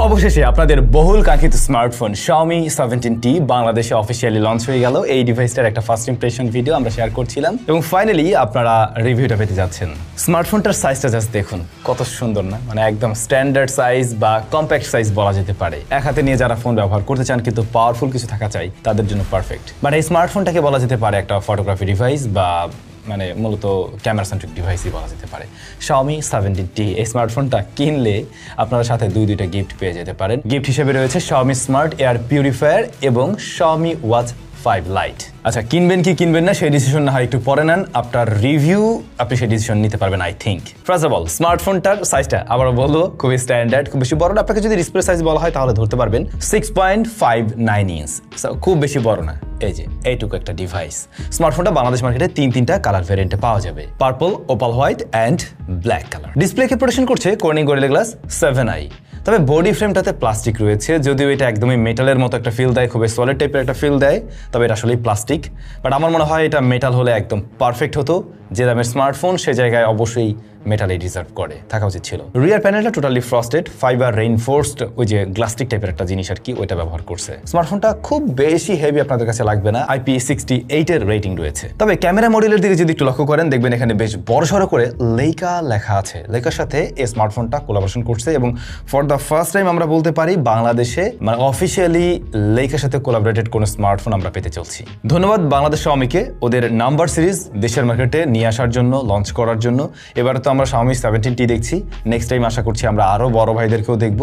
অবশেষে আপনাদের বহুল কাঙ্ক্ষিত স্মার্টফোন Xiaomi 17T বাংলাদেশে অফিসিয়ালি লঞ্চ হয়ে গেল। এই ডিভাইসটার একটা ফার্স্ট ইমপ্রেশন ভিডিও আমরা শেয়ার করছিলাম এবং ফাইনালি আপনারা রিভিউটা পেতে যাচ্ছেন। স্মার্টফোনটার সাইজটা জাস্ট দেখুন, কত সুন্দর না? মানে একদম স্ট্যান্ডার্ড সাইজ বা কম্প্যাক্ট সাইজ বলা যেতে পারে। এক হাতে নিয়ে যারা ফোন ব্যবহার করতে চান কিন্তু পাওয়ারফুল কিছু থাকা চাই, তাদের জন্য পারফেক্ট। বাট এই স্মার্টফোনটাকে বলা যেতে পারে একটা ফটোগ্রাফি ডিভাইস বা মানে মূলত ক্যামেরা সেন্ট্রিক ডিভাইসই বলা যেতে পারে। Xiaomi 17T এই স্মার্টফোনটা কিনলে আপনারা সাথে দুইটা গিফট পেয়ে যেতে পারেন। গিফট হিসেবে রয়েছে Xiaomi স্মার্ট এয়ার পিউরিফায়ার এবং Xiaomi Watch 5 Lite। আচ্ছা, কিনবেন কি কিনবেন না সেই ডিসিশন না হয় একটু পরে নেন, আপনার রিভিউ আপনি সেই ডিসিশন নিতে পারবেন I think. First of all স্মার্টফোনটার সাইজটা আবার বলবো খুবই স্ট্যান্ডার্ড, খুব বেশি বড় না। আপনাকে যদি ডিসপ্লে সাইজ বলা হয় তাহলে ধরতে পারবেন 6.59 ইঞ্চ, খুব বেশি বড় না। এই যে এইটুকু একটা ডিভাইস। স্মার্টফোনটা বাংলাদেশ মার্কেটে তিনটা কালার ভ্যারিয়েন্টে পাওয়া যাবে, purple, opal white and black colour. ডিসপ্লেকে প্রোটেকশন করছে কর্নিং গরিলা গ্লাস 7i। তবে বডি ফ্রেমটাতে প্লাস্টিক রয়েছে, যদিও এটা একদমই মেটালের মতো একটা ফিল দেয়, খুবই সলিড টাইপের একটা ফিল দেয়, তবে এটা আসলেই প্লাস্টিক। বাট আমার মনে হয় এটা মেটাল হলে একদম পারফেক্ট হতো। যে দামের স্মার্টফোন সে জায়গায় অবশ্যই মেটালই ডিজার্ভ করে থাকা উচিত ছিল। রিয়ার প্যানেলটা টোটালি ফ্রস্টেড, ফাইবার রেইনফোর্সড ওই যে গ্লাস্টিক টাইপের একটা জিনিস আর কি, ওইটা ব্যবহার করছে। স্মার্টফোনটা খুব বেশি হেভি আপনাদের কাছে লাগবে না, IP68 এর রেটিং রয়েছে। তবে ক্যামেরা মডেলের দিকে যদি একটু লক্ষ্য করেন দেখবেন এখানে বেশ বড়সড় করে লেইকা লেখা আছে। লেইকার সাথে এই স্মার্টফোনটা কোলাবোরেশন করছে এবং ফর দ্য ফার্স্ট টাইম আমরা বলতে পারি বাংলাদেশে মানে অফিসিয়ালি লেইকার সাথে কোলাবোরেটেড কোনো স্মার্টফোন আমরা পেতে চলছি। ধন্যবাদ বাংলাদেশ Xiaomi-কে ওদের নাম্বার সিরিজ দেশের মার্কেটে নিয়ে আসার জন্য, লঞ্চ করার জন্য। এবারে তো আমরা Xiaomi 17T দেখছি, নেক্সট টাইম আশা করছি আমরা আরও বড় ভাইদেরকেও দেখব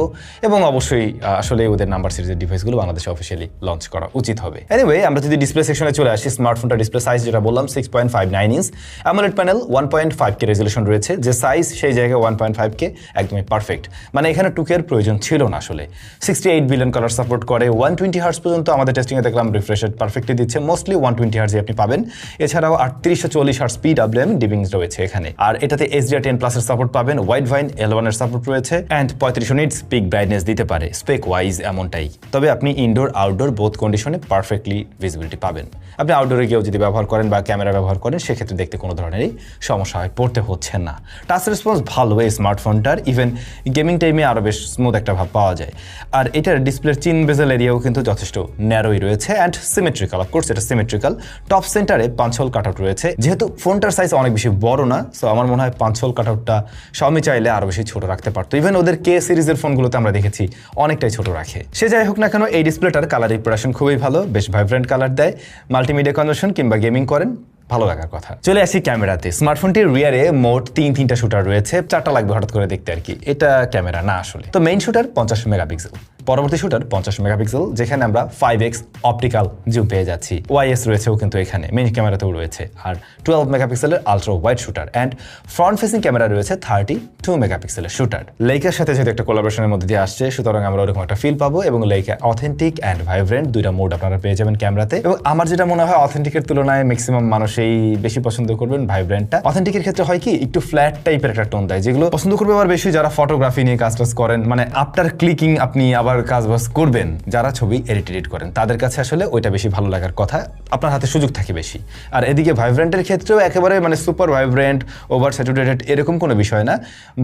এবং অবশ্যই আসলে ওদের নাম্বার সিরিজের ডিভাইসগুলো বাংলাদেশে অফিসিয়ালি লঞ্চ করা উচিত হবে। এনিওয়ে, আমরা যদি ডিসপ্লে সেকশনে চলে আসি, স্মার্টফোনটা ডিসপ্লে সাইজ যেটা বললাম 6.59 inch, AMOLED panel 1.5K resolution রয়েছে। যে সাইজ সেই জায়গায় 1.5K একদমই পারফেক্ট, মানে এখানে 2K এর প্রয়োজন ছিল না আসলে। 68 বিলিয়ন কালার সাপোর্ট করে, 120 হার্টজ পর্যন্ত আমাদের টেস্টিংয়ে দেখলাম রিফ্রেশ রেট পারফেক্টলি দিচ্ছে, মোস্টলি 120 হার্টজে আপনি পাবেন। এছাড়াও 3840 হার্টজ PWM ডিবিং রয়েছে এখানে, আর এটাতে HDR10 প্লাস এর সাপোর্ট পাবেন, ওয়াইড ভাইন L1 এর সাপোর্ট রয়েছে অ্যান্ড 3500 নিটস পিক ব্রাইটনেস দিতে পারে স্পেক ওয়াইজ এমনটাই। তবে আপনি ইনডোর আউটডোর বোথ কন্ডিশনে পারফেক্টলি ভিজিবিলিটি পাবেন। আপনি আউটডোরে গিয়েও যদি ব্যবহার করেন বা ক্যামেরা ব্যবহার করেন সেক্ষেত্রে দেখতে কোনো ধরনেরই সমস্যা হয় পড়তে হচ্ছে না। টাচ রেসপন্স ভালো এই স্মার্টফোনটার, ইভেন গেমিং টাইমে আরও বেশ স্মুথ একটা ভাব পাওয়া যায়। আর এটার ডিসপ্লের চিন বেজেল এরিয়াও কিন্তু যথেষ্ট ন্যারোই রয়েছে অ্যান্ড সিমেট্রিক্যাল। অফকোর্স এটা সিমেট্রিক্যাল। টপ সেন্টারে পাঞ্চ হোল কাটআউট রয়েছে, যেহেতু ফোনটার সাইজ অনেক বেশি বড় না, সো আমার মনে হয় পাঞ্চ হোল কাটআউটটা Xiaomi চাইলে আরো বেশি ছোট রাখতে পারতো। ইভেন ওদের K সিরিজের ফোনগুলোতে আমরা দেখেছি অনেকটাই ছোট রাখে। সে যাই হোক না কেন, এই ডিসপ্লেটার কালার রিপ্রেজেন্টেশন খুবই ভালো, বেশ ভাইব্রেন্ট কালার দেয়। মাল্টিমিডিয়া কনভার্সন কিংবা গেমিং করেন, ভালো লাগার কথা। চলে আসি ক্যামেরাতে। স্মার্টফোনটির রিয়ারে মোট তিনটা শুটার রয়েছে, 4টা লাগবে হঠাৎ করে দেখতে আর কি। এটা ক্যামেরা না আসলে। তো মেইন শুটার 50 মেগাপিক্সেল, পরবর্তী শুটার 50 মেগাপিক্সেল, যেখানে আমরা 5x অপটিক্যাল জুম পেয়ে যাচ্ছি। ওয়াইএস রয়েছেও কিন্তু এখানে, মেইন ক্যামেরাতেও রয়েছে। আর 12 মেগাপিক্সেলের ultra wide shooter and front facing camera রয়েছে 32 মেগাপিক্সেলের শুটার। লেইকার সাথে যেহেতু একটা কোলাবোরেশনের মধ্যে দিয়ে আসছে, সুতরাং আমরা ওরকম একটা ফিল পাবো এবং লেইকা অথেন্টিক অ্যান্ড ভাইব্রেন্ট দুইটা মোড আপনারা পেয়ে যাবেন ক্যামেরাতে। এবং আমার যেটা মনে হয় অথেন্টিকের তুলনায় ম্যাক্সিমাম মানুষই বেশি পছন্দ করবেন ভাইব্রেন্টটা। অথেন্টিকের ক্ষেত্রে হয় কি একটু ফ্ল্যাট টাইপের একটা টোন দেয়, যেগুলো পছন্দ করবে আবার বেশি যারা ফটোগ্রাফি নিয়ে কাজ করেন, মানে আফটার ক্লিকিং আপনি আবার কাজবাজ করবেন, যারা ছবি এডিট করেন তাদের কাছে আসলে ওইটা বেশি ভালো লাগার কথা, আপনার হাতে সুযোগ থাকে বেশি। আর এদিকে ভাইব্রেন্টের ক্ষেত্রেও একেবারে মানে সুপার ভাইব্রেন্ট, ওভার স্যাচুরেটেড এরকম কোনো বিষয় না,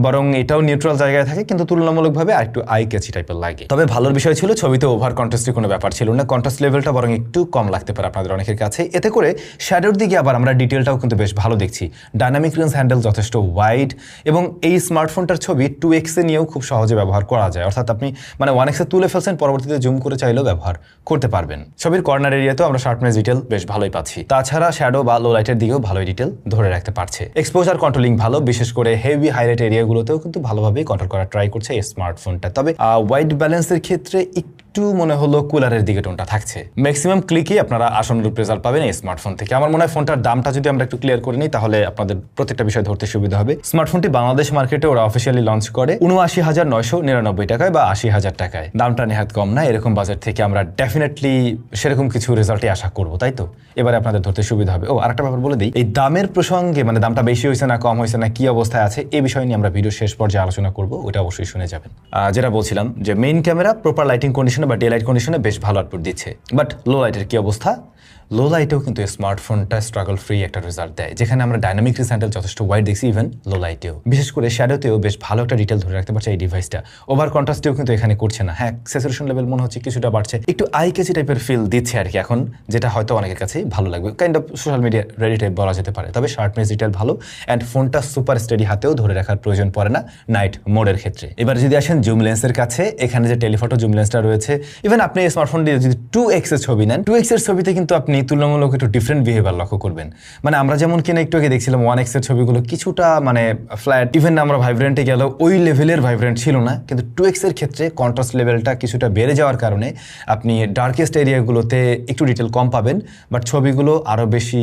বরং এটাও নিউট্রাল জায়গায় থাকে কিন্তু তুলনামূলকভাবে আরেকটু আই ক্যাচি টাইপের লাগে। তবে ভালোর বিষয় ছিল ছবিতে ওভার কন্ট্রাস্টের কোনো ব্যাপার ছিল না, কন্ট্রাস্ট লেভেলটা বরং একটু কম লাগতে পারে আপনাদের অনেকের কাছে। এতে করে শ্যাডোর দিকে আবার আমরা ডিটেলটাও কিন্তু বেশ ভালো দেখছি। ডাইনামিক রেঞ্জ হ্যান্ডেল যথেষ্ট ওয়াইড এবং এই স্মার্টফোনটার ছবি 2x এ নিয়েও খুব সহজে ব্যবহার করা যায়, অর্থাৎ আপনি মানে 1x এ তুলে ফেলছেন, পরবর্তীতে জুম করে চাইলেও ব্যবহার করতে পারবেন। ছবির কর্নার এরিয়াতেও আমরা শার্পনেস ডিটেল বেশ ভালোই পাচ্ছি। তাছাড়া শ্যাডো বা লো লাইটের দিকেও ভালোই ডিটেল ধরে রাখতে পারছে। এক্সপোজার কন্ট্রোলিং ভালো, বিশেষ করে হেভি হাইলাইট এরিয়াগুলোতেও কিন্তু ভালোভাবেই কন্ট্রোল করার ট্রাই করছে এই স্মার্টফোনটা। তবে হোয়াইট ব্যালেন্সের ক্ষেত্রে একটু মনে হলো কুলারের দিকে টোনটা থাকছে। ম্যাক্সিমাম ক্লিকই আপনারা আশানুরূপ রেজাল্ট পাবেন এই স্মার্টফোন থেকে। আমার মনে হয় ফোনটার দামটা যদি আমরা একটু ক্লিয়ার করে নিই তাহলে আপনাদের প্রত্যেকটা বিষয় ধরতে সুবিধা হবে। স্মার্টফোনটি বাংলাদেশ মার্কেটে ওরা অফিসিয়ালি লঞ্চ করে ৭৯,৯৯৯ টাকায় বা ৮০,০০০ টাকায়। দামটা নেহাত কম না, এরকম বাজেট থেকে আমরা ডেফিনেটলি সেরকম কিছু রেজাল্টই আশা করবো, তাই তো? এবারে আপনাদের ধরতে সুবিধা হবে। ও আরেকটা ব্যাপার বলে দিই, এই দামের প্রসঙ্গে মানে দামটা বেশি হয়েছে না কম হয়েছে না কি অবস্থায় আছে এই বিষয় নিয়ে আমরা ভিডিও শেষ পর্যায়ে আলোচনা করবো, ওটা অবশ্যই শুনে যাবেন। যেটা বলছিলাম যে main camera proper lighting condition কন্ডিশনে বা ডে লাইট কন্ডিশনে বেশ ভালো আউটপুট দিচ্ছে। বাট লো লাইটের কি অবস্থা? লো লাইটেও কিন্তু স্মার্টফোনটা স্ট্রাগল ফ্রি একটা রেজাল্ট দেয়, যেখানে আমরা ডাইনামিক রিস্যান্টেল যথেষ্ট ওয়াইড দেখছি, ইভেন লো লাইটেও। বিশেষ করে শ্যাডোতেও বেশ ভালো একটা ডিটেল ধরে রাখতে পারছে এই ডিভাইসটা। ওভার কন্ট্রাস্টেও কিন্তু এখানে করছে না। হ্যাঁ, স্যাচুরেশন লেভেল মনে হচ্ছে কিছুটা বাড়ছে, একটু আই কেচি টাইপের ফিল দিচ্ছে আর কি এখন, যেটা হয়তো অনেকের কাছেই ভালো লাগবে। Kind of social media ready type বলা যেতে পারে। তবে শার্পনেস ডিটেল ভালো, অ্যান্ড ফোনটা সুপার স্টেডি হাতেও ধরে রাখার প্রয়োজন পড়ে না নাইট মোডের ক্ষেত্রে। এবার যদি আসেন জুম লেন্সের কাছে, এখানে যে টেলিফটো জুম লেন্সটা রয়েছে, ইভেন আপনি এই স্মার্টফোন দিয়ে যদি 2x এর ছবি নেন, 2x এর ছবিতে কিন্তু আপনি তুলনামূলক একটু ডিফারেন্ট বিহেভিয়ার লক্ষ্য করবেন। মানে আমরা যেমন কিনা একটু আগে দেখছিলাম 1x এর ছবিগুলো কিছুটা মানে ফ্ল্যাট, ইভেন আমরা ভাইব্রেন্টে গেলেও ওই লেভেলের ভাইব্রেন্ট ছিল না, কিন্তু 2x এর ক্ষেত্রে কন্ট্রাস্ট লেভেলটা কিছুটা বেড়ে যাওয়ার কারণে আপনি ডার্কেস্ট এরিয়াগুলোতে একটু ডিটেল কম পাবেন, বাট ছবিগুলো আরও বেশি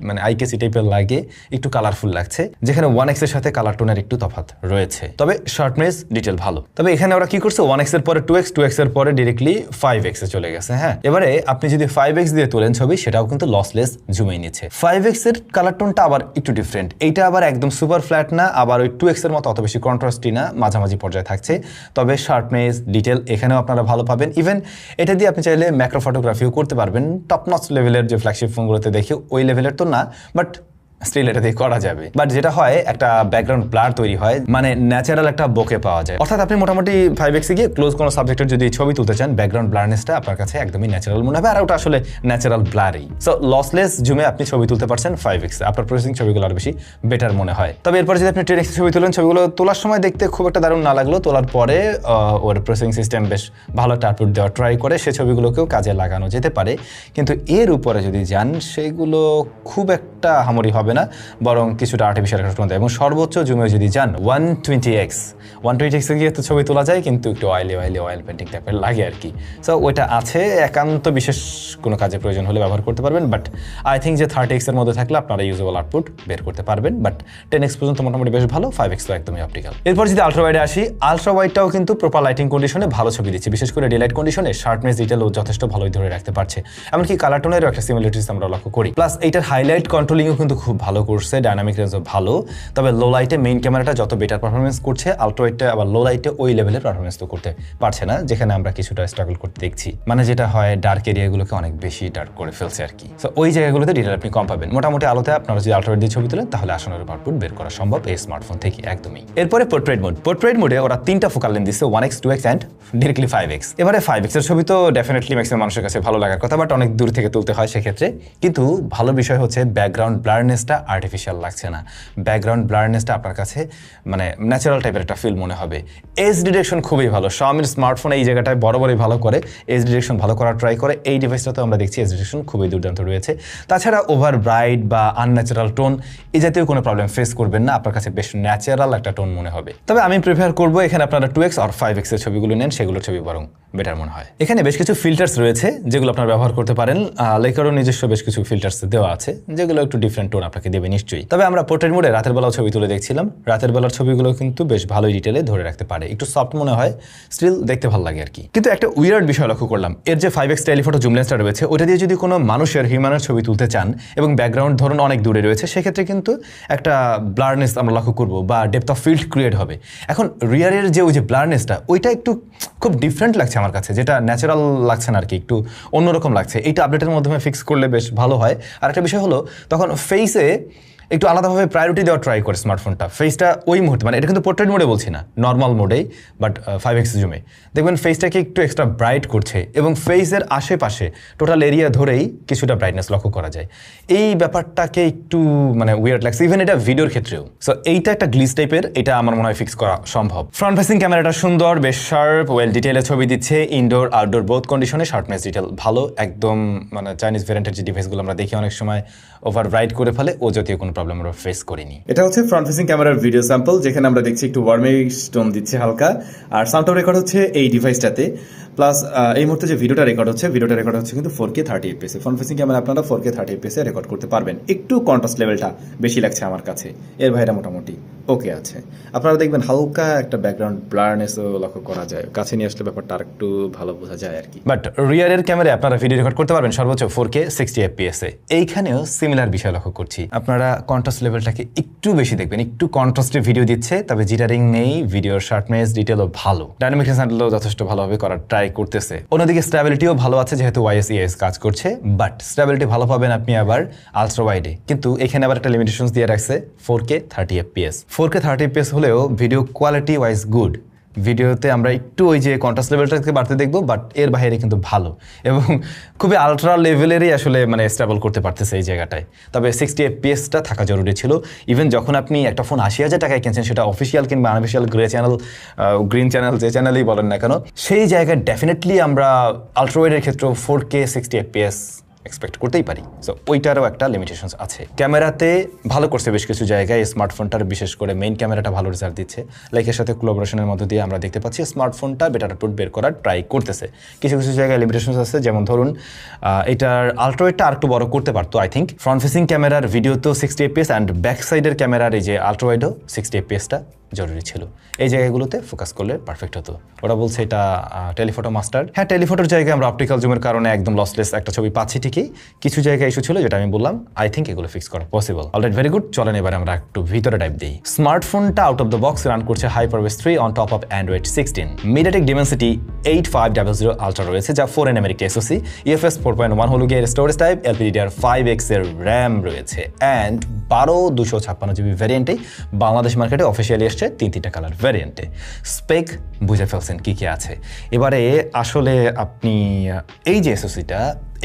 মানে আইকেসি টাইপের লাগে, একটু কালারফুল লাগছে, যেখানে 1x এর সাথে কালার টোনের একটু তফাৎ রয়েছে। তবে শার্পনেস ডিটেল ভালো। তবে এখানে ওরা কি করছে, 1x এর পরে 2x, 2x এর পরে ডিরেক্টলি 5x এ চলে গেছে। হ্যাঁ, এবারে আপনি যদি 5x দিয়ে তোলেন ছবি, সেটাও কিন্তু লসলেস জুমে নিচ্ছে। 5x এর কালার টোনটা আবার একটু ডিফারেন্ট, এইটা আবার একদম সুপার ফ্ল্যাট না, আবার ওই 2x এর মতো অত বেশি কন্ট্রাস্টই না, মাঝামাঝি পর্যায়ে থাকছে। তবে শার্পনেস ডিটেল এখানেও আপনারা ভালো পাবেন। ইভেন এটা দিয়ে আপনি চাইলে ম্যাক্রো ফটোগ্রাফিও করতে পারবেন, টপ নচ লেভেলের যে ফ্ল্যাগশিপ ফোনগুলোতে দেখি ওই লেভেলের তো না, বাট স্টিল এটা দিয়ে করা যাবে। বাট যেটা হয়, একটা ব্যাকগ্রাউন্ড ব্লার তৈরি হয়, মানে ন্যাচারাল একটা বোকে পাওয়া যায়। অর্থাৎ আপনি মোটামুটি 5x এ গিয়ে ক্লোজ কোনো সাবজেক্টের যদি ছবি তুলতে চান, ব্যাকগ্রাউন্ড ব্লারনেসটা আপনার কাছে একদমই ন্যাচারাল মনে হবে, আর ওটা আসলে ন্যাচারাল ব্লারই। সো লসলেস জুমে আপনি ছবি তুলতে পারছেন 5x এ, আপনার প্রসেসিং ছবিগুলো আরো বেশি বেটার মনে হয়। তবে এরপর যদি আপনি 10x ছবি তুলেন, ছবিগুলো তোলার সময় দেখতে খুব একটা দারুণ না লাগলো, তোলার পরে ওর প্রসেসিং সিস্টেম বেশ ভালো একটা আউটপুট দেওয়ার ট্রাই করে, সে ছবিগুলোকেও কাজে লাগানো যেতে পারে। কিন্তু এর উপরে যদি যান, সেগুলো খুব একটা হামরি হবে না, বরং কিছুটা আর্টিফিশিয়াল একটা টোন দেয়। এবং সর্বোচ্চ জুমে যদি যান 120x এ গিয়ে তো ছবি তোলা যায়, কিন্তু একটু অয়েল পেন্টিং টাইপের লাগে আর কি। সো ওইটা আছে, একান্ত বিশেষ কোনো কাজে প্রয়োজন হলে ব্যবহার করতে পারবেন। বাট আই থিঙ্ক যে 30x এর মধ্যে থাকলে আপনারা ইউজেবল আউটপুট বের করতে পারবেন। বাট 10x পর্যন্ত মোটামুটি বেশ ভালো, 5x তো একদমই অপটিক্যাল। এরপর যদি আলট্রা ওয়াইডে আসি, আলট্রা ওয়াইডটাও কিন্তু প্রপার লাইটিং কন্ডিশনে ভালো ছবি দিচ্ছে, বিশেষ করে ডে লাইট কন্ডিশনে শার্পনেস ডিটেলও যথেষ্ট ভালোই ধরে রাখতে পারছে। এমনকি কালার টোনেরও একটা সিমিলারিটিস আমরা লক্ষ্য করি। প্লাস এইটার হাইলাইট কন্ট্রোলিংও কিন্তু খুব ভালো করছে, ডাইনামিক রেঞ্জও ভালো। তবে লো লাইটে মেইন ক্যামেরাটা যত বেটার পারফরমেন্স করছে, আলট্রা ওয়াইডটা আবার লো লাইটে ওই লেভেলের পারফরমেন্স তো করতে পারছে না, যেখানে আমরা কিছুটা স্ট্রাগল করতে দেখছি। মানে যেটা হয়, ডার্ক এরিয়াগুলোকে অনেক বেশি ডার্ক করে ফেলছে আর কি। সো ওই জায়গাগুলোতে ডিটেল আপনি কম পাবেন। মোটামুটি আলোতে আপনারা যদি আলট্রা ওয়াইড দিয়ে ছবি তোলেন, তাহলে আসনের আউটপুট বের করা সম্ভব এই স্মার্টফোন থেকে একদমই। এরপরে পোর্ট্রেট মোডে ওরা 3টা ফোকাল লেন্থ দিচ্ছে, 1x, 2x and directly 5x। এবারে 5x এর ছবি তো ডেফিনেটলি ম্যাক্সিমাম মানুষের কাছে ভালো লাগার কথা, বাট অনেক দূর থেকে তুলতে হয় সেক্ষেত্রে। কিন্তু ভালো বিষয় হচ্ছে ব্যাকগ্রাউন্ড ব্লারনেসটা আর্টিফিশিয়াল লাগছে না। ব্যাকগ্রাউন্ড ব্লারনেসটা আপনার কাছে মানে ন্যাচারাল টাইপের একটা ফিল মনে হবে। এজ ডিরেকশন খুবই ভালো, শাওমির স্মার্টফোন এই জায়গাটায় বরাবরই ভালো করে, এজ ডিরেকশন ভালো করার ট্রাই করে। এই ডিভাইসটাতে আমরা দেখছি এজ ডিরেকশন খুবই দুর্দান্ত রয়েছে। তাছাড়া ওভার ব্রাইট বা আনন্যাচারাল টোন এই জাতীয় কোনো প্রবলেম ফেস করবেন না, আপনার কাছে বেশ ন্যাচারাল একটা টোন মনে হবে। তবে আমি প্রিফার করবো এখানে আপনারা 2x আর 5x এর ছবিগুলো নেন, সেগুলোর ছবি বরং বেটার মনে হয়। এখানে বেশ কিছু ফিল্টার্স রয়েছে যেগুলো আপনারা ব্যবহার করতে পারেন। লেকারও নিজস্ব বেশ কিছু ফিল্টার্স দেওয়া আছে, যেগুলো একটু ডিফারেন্ট টোন আপনাকে দেবে নিশ্চয়ই। তবে আমরা পোর্ট্রেট মোডে রাতের বেলাও ছবি তুলে দেখছিলাম, রাতের বেলার ছবিগুলো কিন্তু বেশ ভালোই ডিটেলে ধরে রাখতে পারে, একটু সফট মনে হয়, স্টিল দেখতে ভালো লাগে আর কি। কিন্তু একটা উইয়ার্ড বিষয় লক্ষ্য করলাম, এর যে 5x টেলিফটো জুম লেন্সটা রয়েছে, ওটা দিয়ে যদি কোনো মানুষের হিউম্যানের ছবি তুলতে চান এবং ব্যাকগ্রাউন্ড ধরুন অনেক দূরে রয়েছে, সেক্ষেত্রে কিন্তু একটা ব্লারনেস আমরা লক্ষ্য করবো বা ডেপথ অফ ফিল্ড ক্রিয়েট হবে। এখন রিয়ারের যে ওই যে ব্লারনেসটা, ওইটা একটু খুব ডিফারেন্ট লাগছে আমার কাছে, যেটা ন্যাচারাল লাগছে না আর কি, একটু অন্যরকম লাগছে। এইটা আপডেটের মাধ্যমে ফিক্স করলে বেশ ভালো হয়। আর একটা বিষয় হলো, তখন ফেসে একটু আলাদাভাবে প্রায়োরিটি দেওয়ার ট্রাই করে স্মার্টফোনটা, ফেসটা ওই মুহূর্তে, মানে এটা কিন্তু পোর্ট্রেট মোডে বলছি না, নর্মাল মোডেই, বাট 5x জুমে দেখবেন ফেসটাকে একটু এক্সট্রা ব্রাইট করছে, এবং ফেসের আশেপাশে টোটাল এরিয়া ধরেই কিছুটা ব্রাইটনেস লক্ষ্য করা যায়। এই ব্যাপারটাকে একটু মানে উইয়ার্ড লাগছে, ইভেন এটা ভিডিওর ক্ষেত্রেও। সো এইটা একটা গ্লিচ টাইপের, এটা আমার মনে হয় ফিক্স করা সম্ভব। ফ্রন্ট ফেসিং ক্যামেরাটা সুন্দর, বেশ শার্প, ওয়েল ডিটেলে ছবি দিচ্ছে, ইনডোর আউটডোর বোথ কন্ডিশনে শার্পনেস ডিটেল ভালো, একদম মানে চাইনিজ ভ্যারিয়েন্টের যে ডিভাইসগুলো আমরা দেখি অনেক সময় ওভার ব্রাইট করে ফেলে, ও জাতীয় কোনো প্রবলেম আমরা ফেস করিনি। এটা হচ্ছে ফ্রন্ট ফেসিং ক্যামেরার ভিডিও স্যাম্পল, যেখানে আমরা দেখছি একটু ওয়ার্মিশ টোন দিচ্ছে হালকা, আর সাউন্ডটা রেকর্ড হচ্ছে এই ডিভাইসটাতে। প্লাস এই মুহূর্তে যে ভিডিওটা রেকর্ড হচ্ছে কিন্তু 4K 30 fps front facing camera আপনারা 4K 30 fps রেকর্ড করতে পারবেন। একটু কন্ট্রাস্ট লেভেলটা বেশি লাগছে আমার কাছে, এর বাইরে মোটামুটি ওকে আছে। আপনারা দেখবেন হালকা একটা ব্যাকগ্রাউন্ড ব্লারনেসও লক্ষ্য করা যায়, কাছে নিয়ে আসলে ব্যাপারটা আর একটু ভালো বোঝা যায় আর কি। বাট রিয়ারের ক্যামেরায় আপনারা ভিডিও রেকর্ড করতে পারবেন সর্বোচ্চ 4K 60 fps এ। এইখানেও সিমিলার বিষয় লক্ষ্য করছি, আপনারা কন্ট্রাস্ট লেভেলটাকে একটু বেশি দেখবেন, একটু কন্ট্রাস্টে ভিডিও দিচ্ছে, তবে জিটারিং নেই, ভিডিওর শার্পনেস ডিটেলও ভালো, ডাইনামিক রেঞ্জ হ্যান্ডেলও যথেষ্ট ভালোভাবে করার ট্রাই করতেছে। অন্যদিকে স্টেবিলিটিও ভালো আছে যেহেতু YS কাজ করছে, বাট স্টেবিলিটি ভালো পাবেন আপনি আবার আলট্রা ওয়াইডে, কিন্তু এখানে আবার একটা লিমিটেশন দিয়ে রাখছে 4K 30 FPS। 4K 30 FPS হলেও ভিডিও কোয়ালিটি ওয়াইজ গুড, ভিডিওতে আমরা একটু ওই যে কন্ট্রাস্ট লেভেলটাকে বাড়তে দেখবো, বাট এর বাইরে কিন্তু ভালো এবং খুবই আলট্রা লেভেলেরই আসলে মানে স্টেবল করতে পারতেছে এই জায়গাটায়। তবে 60 FPSটা থাকা জরুরি ছিল। ইভেন যখন আপনি একটা ফোন 80,000 টাকায় কিনছেন, সেটা অফিসিয়াল কিংবা আনঅফিসিয়াল গ্রিন চ্যানেল যে চ্যানেলেই বলেন না কেন, সেই জায়গায় ডেফিনেটলি আমরা আলট্রা ওয়াইডের ক্ষেত্রে 4K 60 FPS এক্সপেক্ট করতেই পারি। সো ওইটারও একটা লিমিটেশনস আছে। ক্যামেরাতে ভালো করছে বেশ কিছু জায়গায়, স্মার্টফোনটার বিশেষ করে মেইন ক্যামেরাটা ভালো রেজাল্ট দিচ্ছে। লাইকের সাথে কোলাবোরেশনের মধ্য দিয়ে আমরা দেখতে পাচ্ছি স্মার্টফোনটা বেটার আউটপুট বের করার ট্রাই করতেছে। কিছু কিছু জায়গায় লিমিটেশনস আছে, যেমন ধরুন এটার আলট্রাওয়েডটা আরেকটু বড় করতে পারতো আই থিঙ্ক। ফ্রন্ট ফেসিং ক্যামেরার ভিডিও তো 60 FPS অ্যান্ড ব্যাক সাইডের ক্যামেরার এই যে আলট্রাওয়েডও 60 FPSটা জরুরি ছিল। এই জায়গাগুলোতে ফোকাস করলে পারফেক্ট হতো। ওরা বলছে এটা টেলিফটো মাস্টার। হ্যাঁ, টেলিফটোর জায়গায় আমরা অপটিক্যাল জুমের কারণে একদম লসলেস একটা ছবি পাচ্ছি ঠিকই, কিছু জায়গায় ইস্যু ছিল যেটা আমি বললাম। আই থিঙ্ক এগুলো ফিক্স করা পসিবল। Alright, very good. চলেন এবার আমরা একটু ভিতরে টাইপ দিই। স্মার্টফোনটা out of the box run করছে HyperOS 3 on top of Android 16। MediaTek Dimensity 8500 Ultra রয়েছে, যা 4nm এর একটি SoC, UFS 4.1 হলো গিয়ে স্টোরেজ টাইপ, LPDDR5X এর RAM রয়েছে অ্যান্ড 12256GB ভ্যারিয়েন্টে বাংলাদেশ মার্কেটে অফিসিয়ালি এসছে 3টা কালার ভ্যারিয়েন্টে। স্পেক বুঝে ফেলছেন কি কি আছে। এবারে আসলে আপনি এই যে SoCটা,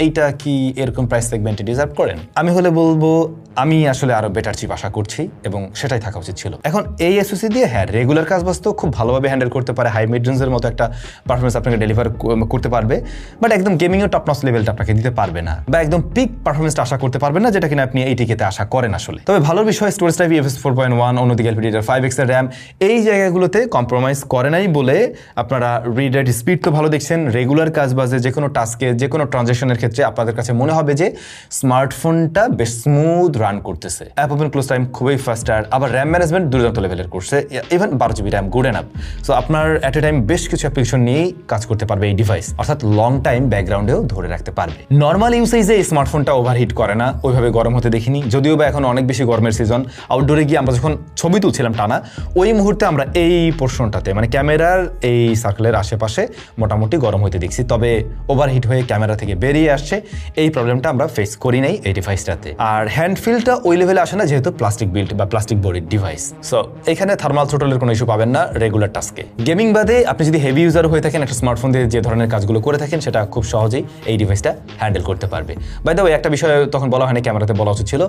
এইটা কি এরকম প্রাইস সেগমেন্টে ডিজার্ভ করেন? আমি হলে বলবো আমি আসলে আরো বেটার চিপ আশা করছি এবং সেটাই থাকা উচিত ছিল। এখন এই SoC দিয়ে হ্যাঁ রেগুলার কাজ বাস্তব খুব ভালোভাবে হ্যান্ডেল করতে পারে, হাই মিড রেঞ্জের মতো একটা পারফরমেন্স আপনাকে ডেলিভার করতে পারবে, বাট একদম গেমিংয়ের টপ নচ লেভেলটা আপনাকে দিতে পারবে না, বা একদম পিক পারফরমেন্সটা আশা করতে পারবেন না, যেটা কিনা আপনি এই টিকেতে আশা করেন আসলে। তবে ভালো বিষয় স্টোরেজ টাইপ UFS 4.1, অন্যদিকে LPDDR5X এর RAM, এই জায়গাগুলোতে কম্প্রোমাইজ করে নাই বলে আপনারা রিড রাইট স্পিড তো ভালো দেখছেন। রেগুলার কাজ বাজে যে কোনো টাস্কে, যে কোনো ট্রানজ্যাকশনের ক্ষেত্রে আপনাদের কাছে মনে হবে যে স্মার্টফোনটা বেশ স্মুথ রান করতেছে। অ্যাপ ওপেন ক্লোজ টাইম খুবই ফাস্টার, আবার র্যাম ম্যানেজমেন্ট দুর্দান্ত লেভেলের করছে, even 12GB RAM good enough. So আপনার অ্যাট এ টাইম বেশ কিছু অ্যাপ্লিকেশন নিয়েই কাজ করতে পারবে এই ডিভাইস, অর্থাৎ লং টাইম ব্যাকগ্রাউন্ডেও ধরে রাখতে পারবে। নর্মাল ইউসেজে এই স্মার্টফোনটা ওভারহিট করে না, ওইভাবে গরম হতে দেখিনি, যদিও বা এখন অনেক বেশি গরমের সিজন। আউটডোরে গিয়ে আমরা যখন ছবি তুলছিলাম টানা, ওই মুহূর্তে আমরা এই পোর্শনটাতে মানে ক্যামেরার এই সার্কেলের আশেপাশে মোটামুটি গরম হইতে দেখছি, তবে ওভারহিট হয়ে ক্যামেরা থেকে বেরিয়ে আসছে, এই প্রবলেমটা আমরা ফেস করি নাই এই ডিভাইসটাতে। আর হ্যান্ড ফিলটা ওই লেভেলে আসে না যেহেতু প্লাস্টিক বিল্ড বা প্লাস্টিক বডির ডিভাইস। সো এখানে থার্মাল থ্রোটলের কোনো ইস্যু পাবেন না রেগুলার টাস্কে। গেমিং বাদে আপনি যদি হেভি ইউজার হয়ে থাকেন, একটা স্মার্টফোন দিয়ে যে ধরনের কাজগুলো করে থাকেন, সেটা খুব সহজেই এই ডিভাইসটা হ্যান্ডেল করতে পারবে। বাই দ্য ওয়ে, একটা বিষয় তখন বলা হয়নি, ক্যামেরাতে বলা উচিত ছিল,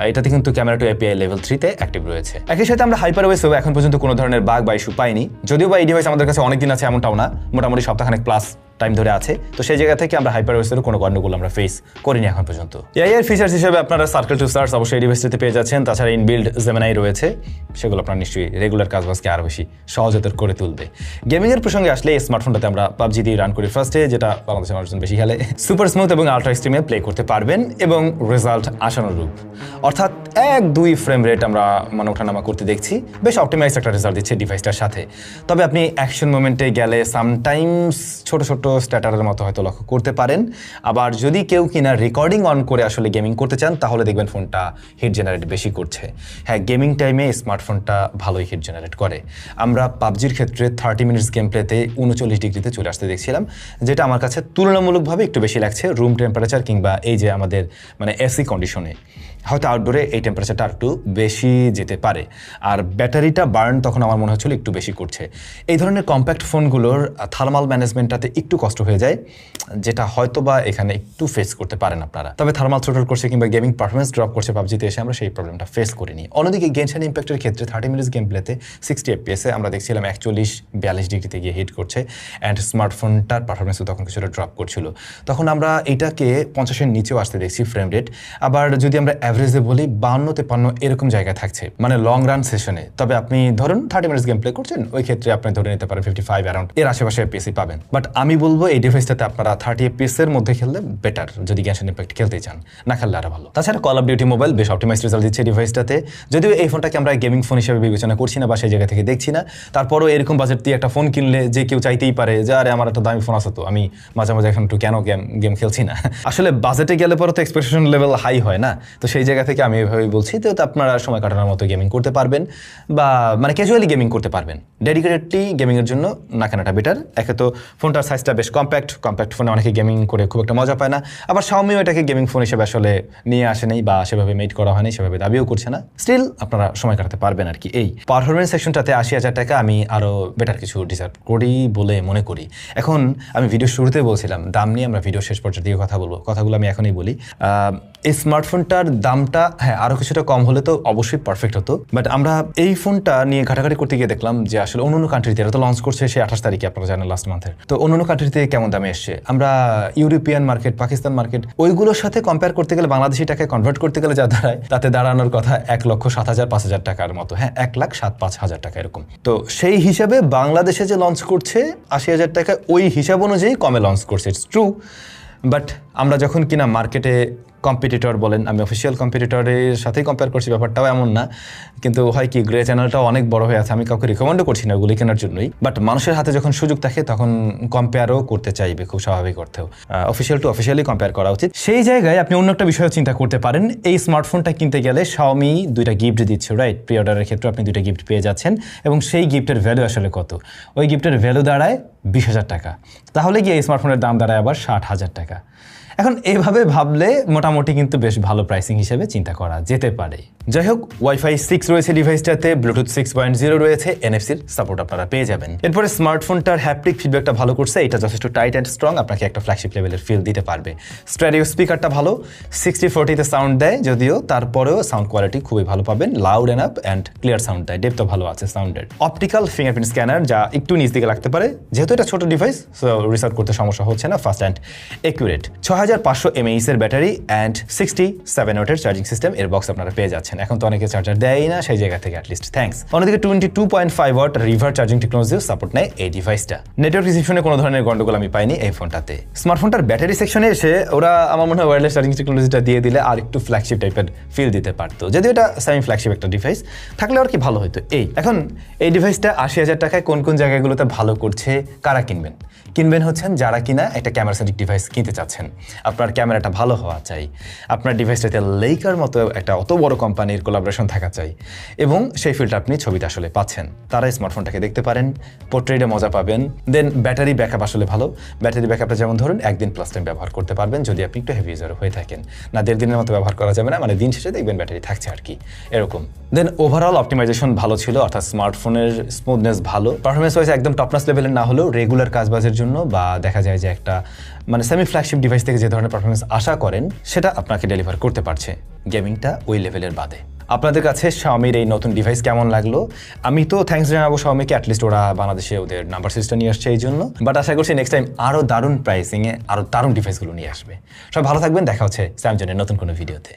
এটাতে কিন্তু ক্যামেরা টু API লেভেল 3 তে অ্যাক্টিভ রয়েছে। একই সাথে আমরা HyperOS-এও এখন পর্যন্ত কোনো ধরনের বাগ বা ইস্যু পাইনি, যদিও বা এই ডিভাইস আমাদের কাছে অনেকদিন আছে এমনটাও না, মোটামুটি সপ্তাহখানেক প্লাস টাইম ধরে আছে। তো সেই জায়গা থেকে আমরা HyperOS-এর কোনো গন্ডগোল আমরা ফেস করিনি এখন পর্যন্ত। AI এর ফিচার্স হিসেবে আপনারা সার্কেল টু সার্চ অবশ্যই এই ডিভাইসটিতে পেয়ে যাচ্ছেন। তাছাড়া ইনবিল্ড জেমিনাই রয়েছে, সেগুলো আপনার নিশ্চয়ই রেগুলার কাজবাজকে আরও বেশি সহজতর করে তুলবে। গেমিংয়ের প্রসঙ্গে আসলে এই স্মার্টফোনটাতে আমরা PUBG দিয়ে রান করি ফার্স্টে, যেটা বাংলাদেশের মানুষজন বেশি খেলে। সুপার স্মুথ এবং আলট্রা এক্সট্রিমে প্লে করতে পারবেন এবং রেজাল্ট আশানুরূপ, অর্থাৎ 1-2 ফ্রেম রেট আমরা মানে ওঠানামা করতে দেখছি। বেশ অপটিমাইজ একটা রেজাল্ট দিচ্ছে ডিভাইসটার সাথে। তবে আপনি অ্যাকশন মোমেন্টে গেলে সামটাইমস ছোট ছোট স্ট্যাটারের মতো হয়তো লক্ষ্য করতে পারেন। আবার যদি কেউ কিনা রেকর্ডিং অন করে আসলে গেমিং করতে চান, তাহলে দেখবেন ফোনটা হিট জেনারেট বেশি করছে। হ্যাঁ, গেমিং টাইমে স্মার্টফোনটা ভালোই হিট জেনারেট করে। আমরা পাবজির ক্ষেত্রে 30 মিনিটস গেম প্লেতে 39 ডিগ্রিতে চলে আসতে দেখছিলাম, যেটা আমার কাছে তুলনামূলকভাবে একটু বেশি লাগছে রুম টেম্পারেচার কিংবা এই যে আমাদের মানে এসি কন্ডিশনে। হয়তো আউটডোরে এই টেম্পারেচারটা একটু বেশি যেতে পারে, আর ব্যাটারিটা বার্ন তখন আমার মনে হচ্ছিল একটু বেশি করছে। এই ধরনের কম্প্যাক্ট ফোনগুলোর থার্মাল ম্যানেজমেন্টটাতে একটু কষ্ট হয়ে যায়, যেটা হয়তো বা এখানে একটু ফেস করতে পারেন আপনারা। তবে থার্মাল থ্রোটল করছে কিংবা গেমিং পারফরমেন্স ড্রপ করছে পাবজিতে এসে, আমরা সেই প্রবলেমটা ফেস করিনি। অন্যদিকে গেনশন ইম্প্যাক্টের ক্ষেত্রে 30 মিনিটস গেম প্লেতে 60 FPS-এ আমরা দেখছিলাম 41-42 ডিগ্রিতে গিয়ে হিট করছে, অ্যান্ড স্মার্টফোনটার পারফরমেন্সও তখন কিছুটা ড্রপ করছিল। তখন আমরা এটাকে 50-এর নিচেও আসতে দেখছি ফ্রেম রেট। আবার যদি আমরা অ্যাভারেজে বলি 52-53 এরকম জায়গায় থাকছে মানে লং রান সেশনে। তবে আপনি ধরুন 30 মিনিটস গেম প্লে করছেন, ওই ক্ষেত্রে আপনি ধরে নিতে পারেন 55 অ্যারাউন্ড এর আশেপাশে FPS পাবেন। বাট আমি বলবো এই ডিভাইসটাতে আপনারা 30 FPS এর মধ্যে খেললে বেটার, যদি গ্যানশন ইম্প্যাক্ট খেলতে চান, না খেললে আরো ভালো। তাছাড়া কল অফ ডিউটি মোবাইল বেশ অপটিমাইজড রেজাল্ট দিচ্ছে ডিভাইসটাতে। যদিও এই ফোনটাকে আমরা গেমিং ফোন হিসেবে বিবেচনা করছি না বা সেই জায়গা থেকে দেখছি না, তারপরও এরকম বাজেট দিয়ে একটা ফোন কিনলে যে কেউ চাইতেই পারে যে আরে আমার একটা দামি ফোন আছে, তো আমি মাঝে মাঝে এখন একটু কেন গেম খেলছি না। আসলে বাজেটে গেলে পরে তো এক্সপেকটেশন লেভেল হাই হয় না, তো সেই জায়গা থেকে আমি এভাবেই বলছি। তো আপনারা সময় কাটানোর মতো গেমিং করতে পারবেন বা মানে ক্যাজুয়ালি গেমিং করতে পারবেন। ডেডিকেটেডলি গেমিংয়ের জন্য না কেনাটা বেটার। একে তো ফোনটার সাইজটা বেশ কম্প্যাক্ট ফোনে অনেকে গেমিং করে খুব একটা মজা পায় না, আবার Xiaomi এটাকে গেমিং ফোন হিসেবে আসলে নিয়ে আসেনি বা সেভাবে মেড করা হয়নি, সেভাবে দাবিও করছে না। স্টিল আপনারা সময় কাটাতে পারবেন আর কি। এই পারফরমেন্স সেকশনটাতে 80,000 টাকা আমি আরও বেটার কিছু ডিজার্ভ করি বলে মনে করি। এখন আমি ভিডিও শুরুতে বলছিলাম দাম নিয়ে আমরা ভিডিও শেষ পর্যন্ত দিয়ে কথা বলবো, কথাগুলো আমি এখনই বলি। এই স্মার্টফোনটার দামটা হ্যাঁ আরও কিছুটা কম হলে তো অবশ্যই পারফেক্ট হতো, বাট আমরা এই ফোনটা নিয়ে ঘাটাঘাটি করতে গিয়ে দেখলাম যে আসলে অন্য কান্ট্রিতে এটা তো লঞ্চ করছে সে 28 তারিখে, আপনারা জানেন লাস্ট মান্থের। তো অন্য কান্ট্রিতে কেমন দামে এসছে, আমরা ইউরোপিয়ান মার্কেট, পাকিস্তান মার্কেট ওইগুলোর সাথে কম্পেয়ার করতে গেলে, বাংলাদেশি টাকায় কনভার্ট করতে গেলে যা দাঁড়ায় তাতে দাঁড়ানোর কথা 1,07,000-5,000 টাকার মতো, হ্যাঁ 1,07,500 টাকা এরকম। তো সেই হিসাবে বাংলাদেশে যে লঞ্চ করছে 80,000 টাকা, ওই হিসাব অনুযায়ী কমে লঞ্চ করছে, ইটস ট্রু। বাট আমরা যখন কিনা মার্কেটে কম্পিটিটর বলেন, আমি অফিসিয়াল কম্পিটিটরের সাথেই কম্পেয়ার করছি, ব্যাপারটাও এমন না, কিন্তু হয় কি গ্রে চ্যানেলটাও অনেক বড় হয়ে আছে, আমি কাউকে রিকমেন্ডও করছি না ওগুলি কেনার জন্যই। বাট মানুষের হাতে যখন সুযোগ থাকে তখন কম্পেয়ারও করতে চাইবে, খুব স্বাভাবিক অর্থেও অফিসিয়াল টু অফিসিয়ালি কম্পেয়ার করা উচিত। সেই জায়গায় আপনি অন্য একটা বিষয় চিন্তা করতে পারেন, এই স্মার্টফোনটা কিনতে গেলে Xiaomi 2টা গিফট দিচ্ছে, রাইট? প্রি অর্ডারের ক্ষেত্রে আপনি 2টা গিফট পেয়ে যাচ্ছেন, এবং সেই গিফটের ভ্যালু আসলে কত? ওই গিফটের ভ্যালু দাঁড়ায় 20,000 টাকা। তাহলে কি এই স্মার্টফোনের দাম দাঁড়ায় আবার 60,000 টাকা। এখন এভাবে ভাবলে মোটামুটি কিন্তু বেশ ভালো প্রাইসিং হিসেবে চিন্তা করা যেতে পারে। যাই হোক, Wi-Fi 6 রয়েছে ডিভাইসটাতে, Bluetooth 6.0 রয়েছে, NFC-র সাপোর্ট আপনারা পেয়ে যাবেন। এরপরে স্মার্টফোনটার হ্যাপটিক ফিডব্যাকটা ভালো করছে, এটা যথেষ্ট টাইট অ্যান্ড স্ট্রং, আপনাকে একটা ফ্ল্যাগশিপ লেভেলের ফিল দিতে পারবে। স্টেরিও স্পিকারটা ভালো, 60/40-তে সাউন্ড দেয়, যদিও তারপরেও সাউন্ড কোয়ালিটি খুবই ভালো পাবেন, loud enough and clear sound দেয়, ডেপথও ভালো আছে সাউন্ডের। অপটিক্যাল ফিঙ্গারপ্রিন্ট স্ক্যানার, যা একটু নিচ দিকে লাগতে পারে, যেহেতু এটা ছোট ডিভাইস সো রিসার্চ করতে সমস্যা হচ্ছে না, ফাস্ট অ্যান্ড একুরেট। 6500 mAh এর ব্যাটারি অ্যান্ড 67 ওয়াটের চার্জিং সিস্টেম এর বক্স আপনারা পেয়ে যাচ্ছেন। এখন তো অনেকে চার্জার দেয়ই না, সেই জায়গা থেকে অ্যাটলিস্ট থ্যাঙ্কস। অন্যদিকে 22.5 ওয়াট রিভার চার্জিং টেকনোলজিও সাপোর্ট নেয় এই ডিভাইসটা। নেটওয়ার্ক রিসিপশনে কোনো ধরনের গন্ডগোল আমি পাইনি এই ফোনটাতে। স্মার্টফোনটার ব্যাটারি সেকশনে এসে ওরা আমার মনে হয় ওয়্যারলেস চার্জিং টেকনোলজিটা দিয়ে দিলে আর একটু ফ্ল্যাগশিপ টাইপের ফিল দিতে পারতো, যদিও এটা সেমি ফ্ল্যাগশিপ একটা ডিভাইস, থাকলে আর কি ভালো হতো। এখন এই ডিভাইসটা 80,000 টাকায় কোন কোন জায়গাগুলোতে ভালো করছে, কারা কিনবেন হচ্ছেন যারা কিনা একটা ক্যামেরা সেন্ট্রিক ডিভাইস কিনতে চাচ্ছেন, আপনার ক্যামেরাটা ভালো হওয়া চাই, আপনার ডিভাইসটাতে লেইকার মতো একটা অত বড় কোম্পানির কোলাবোরেশন থাকা চাই, এবং সেই ফিলটা আপনি ছবিতে আসলে পাচ্ছেন, তারা স্মার্টফোনটাকে দেখতে পারেন, পোর্ট্রেটে মজা পাবেন। দেন ব্যাটারি ব্যাকআপ আসলে ভালো, ব্যাটারি ব্যাকআপটা যেমন ধরুন 1 দিন প্লাস টাইম ব্যবহার করতে পারবেন, যদি আপনি একটু হেভি ইউজার হয়ে থাকেন, না 1.5 দিনের মতো ব্যবহার করা যাবে না, মানে দিন শেষে দেখবেন ব্যাটারি থাকছে আর কি এরকম। দেন ওভারঅল অপটিমাইজেশন ভালো ছিল, অর্থাৎ স্মার্টফোনের স্মুথনেস ভালো, পারফরমেন্স ওয়াইজ একদম টপনাস লেভেলের না হলেও রেগুলার কাজবাজের জন্য বা দেখা যায় যে একটা মানে সেমি ফ্ল্যাগশিপ ডিভাইস থেকে যে ধরনের পারফরমেন্স আশা করেন সেটা আপনাকে ডেলিভার করতে পারছে, গেমিংটা ওই লেভেলের বাদে। আপনাদের কাছে Xiaomi-র এই নতুন ডিভাইস কেমন লাগলো? আমি তো থ্যাঙ্কস জানাবো Xiaomi-কে, অ্যাটলিস্ট ওরা বাংলাদেশে ওদের নাম্বার সিস্টেম নিয়ে আসছে এই জন্য, বাট আশা করছি নেক্সট টাইম আরও দারুণ প্রাইসিংয়ে আরও দারুণ ডিভাইসগুলো নিয়ে আসবে। সব ভালো থাকবেন, দেখা হচ্ছে স্যামসাংয়ের নতুন কোনো ভিডিওতে।